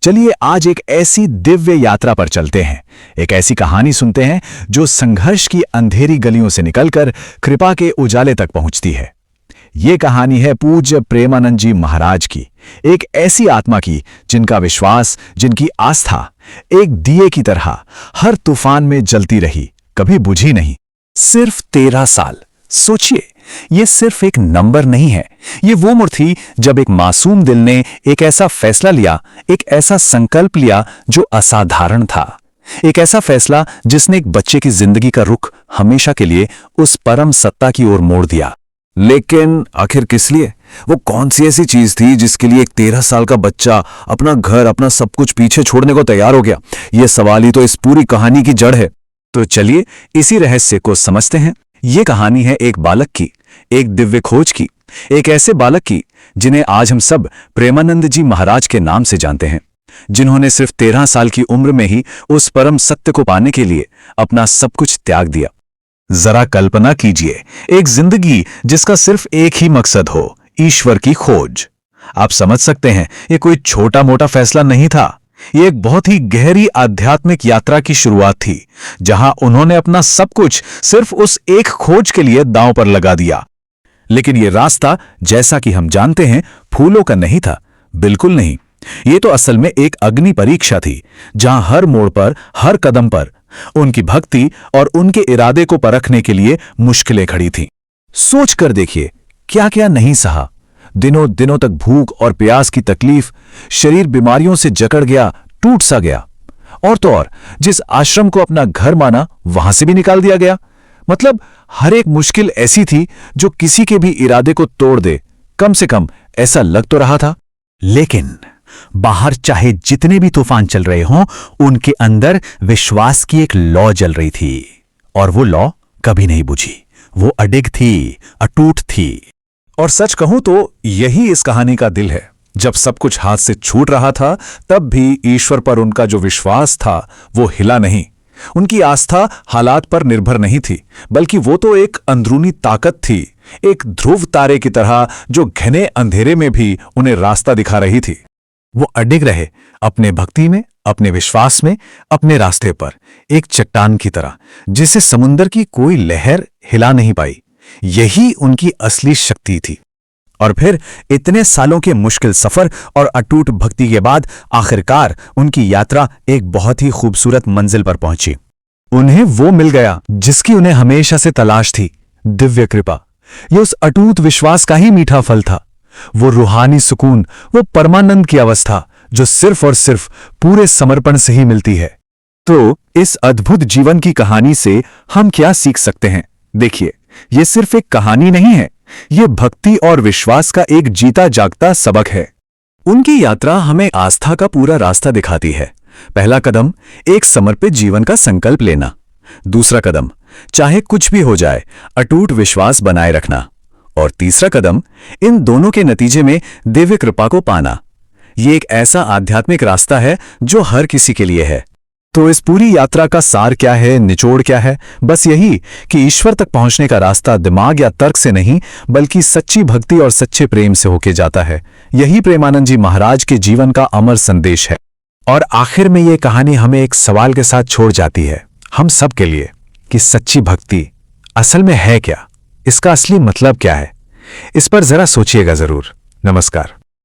चलिए आज एक ऐसी दिव्य यात्रा पर चलते हैं। एक ऐसी कहानी सुनते हैं जो संघर्ष की अंधेरी गलियों से निकलकर कृपा के उजाले तक पहुंचती है। ये कहानी है पूज्य प्रेमानंद जी महाराज की, एक ऐसी आत्मा की जिनका विश्वास, जिनकी आस्था एक दिए की तरह हर तूफान में जलती रही, कभी बुझी नहीं। सिर्फ 13 साल, सोचिए, ये सिर्फ एक नंबर नहीं है। ये वो उम्र थी जब एक मासूम दिल ने एक ऐसा फैसला लिया, एक ऐसा संकल्प लिया जो असाधारण था। एक ऐसा फैसला जिसने एक बच्चे की जिंदगी का रुख हमेशा के लिए उस परम सत्ता की ओर मोड़ दिया। लेकिन आखिर किस लिए? वो कौन सी ऐसी चीज थी जिसके लिए एक 13 साल का बच्चा अपना घर, अपना सब कुछ पीछे छोड़ने को तैयार हो गया? ये सवाल ही तो इस पूरी कहानी की जड़ है। तो चलिए इसी रहस्य को समझते हैं। ये कहानी है एक बालक की, एक दिव्य खोज की, एक ऐसे बालक की जिन्हें आज हम सब प्रेमानंद जी महाराज के नाम से जानते हैं, जिन्होंने सिर्फ 13 साल की उम्र में ही उस परम सत्य को पाने के लिए अपना सब कुछ त्याग दिया। जरा कल्पना कीजिए, एक जिंदगी जिसका सिर्फ एक ही मकसद हो, ईश्वर की खोज। आप समझ सकते हैं, ये कोई छोटा मोटा फैसला नहीं था। ये एक बहुत ही गहरी आध्यात्मिक यात्रा की शुरुआत थी, जहां उन्होंने अपना सब कुछ सिर्फ उस एक खोज के लिए दांव पर लगा दिया। लेकिन ये रास्ता, जैसा कि हम जानते हैं, फूलों का नहीं था, बिल्कुल नहीं। ये तो असल में एक अग्नि परीक्षा थी, जहां हर मोड़ पर, हर कदम पर उनकी भक्ति और उनके इरादे को परखने के लिए मुश्किलें खड़ी थीं। सोच कर देखिए, क्या क्या नहीं सहा। दिनों दिनों तक भूख और प्यास की तकलीफ, शरीर बीमारियों से जकड़ गया, टूट सा गया। और तो और, जिस आश्रम को अपना घर माना, वहां से भी निकाल दिया गया। मतलब हर एक मुश्किल ऐसी थी जो किसी के भी इरादे को तोड़ दे, कम से कम ऐसा लग तो रहा था। लेकिन बाहर चाहे जितने भी तूफान चल रहे हों, उनके अंदर विश्वास की एक लौ जल रही थी, और वो लौ कभी नहीं बुझी। वो अडिग थी, अटूट थी। और सच कहूं तो यही इस कहानी का दिल है। जब सब कुछ हाथ से छूट रहा था, तब भी ईश्वर पर उनका जो विश्वास था वो हिला नहीं। उनकी आस्था हालात पर निर्भर नहीं थी, बल्कि वो तो एक अंदरूनी ताकत थी, एक ध्रुव तारे की तरह जो घने अंधेरे में भी उन्हें रास्ता दिखा रही थी। वो अडिग रहे अपने भक्ति में, अपने विश्वास में, अपने रास्ते पर, एक चट्टान की तरह जिसे समुंदर की कोई लहर हिला नहीं पाई। यही उनकी असली शक्ति थी। और फिर इतने सालों के मुश्किल सफर और अटूट भक्ति के बाद आखिरकार उनकी यात्रा एक बहुत ही खूबसूरत मंजिल पर पहुंची। उन्हें वो मिल गया जिसकी उन्हें हमेशा से तलाश थी, दिव्य कृपा। ये उस अटूट विश्वास का ही मीठा फल था, वो रूहानी सुकून, वो परमानंद की अवस्था जो सिर्फ और सिर्फ पूरे समर्पण से ही मिलती है। तो इस अद्भुत जीवन की कहानी से हम क्या सीख सकते हैं? देखिए, ये सिर्फ एक कहानी नहीं है, ये भक्ति और विश्वास का एक जीता जागता सबक है। उनकी यात्रा हमें आस्था का पूरा रास्ता दिखाती है। पहला कदम, एक समर्पित जीवन का संकल्प लेना। दूसरा कदम, चाहे कुछ भी हो जाए, अटूट विश्वास बनाए रखना। और तीसरा कदम, इन दोनों के नतीजे में दिव्य कृपा को पाना। ये एक ऐसा आध्यात्मिक रास्ता है जो हर किसी के लिए है। तो इस पूरी यात्रा का सार क्या है, निचोड़ क्या है? बस यही कि ईश्वर तक पहुंचने का रास्ता दिमाग या तर्क से नहीं, बल्कि सच्ची भक्ति और सच्चे प्रेम से होके जाता है। यही प्रेमानंद जी महाराज के जीवन का अमर संदेश है। और आखिर में ये कहानी हमें एक सवाल के साथ छोड़ जाती है, हम सब के लिए, कि सच्ची भक्ति असल में है क्या? इसका असली मतलब क्या है? इस पर जरा सोचिएगा जरूर। नमस्कार।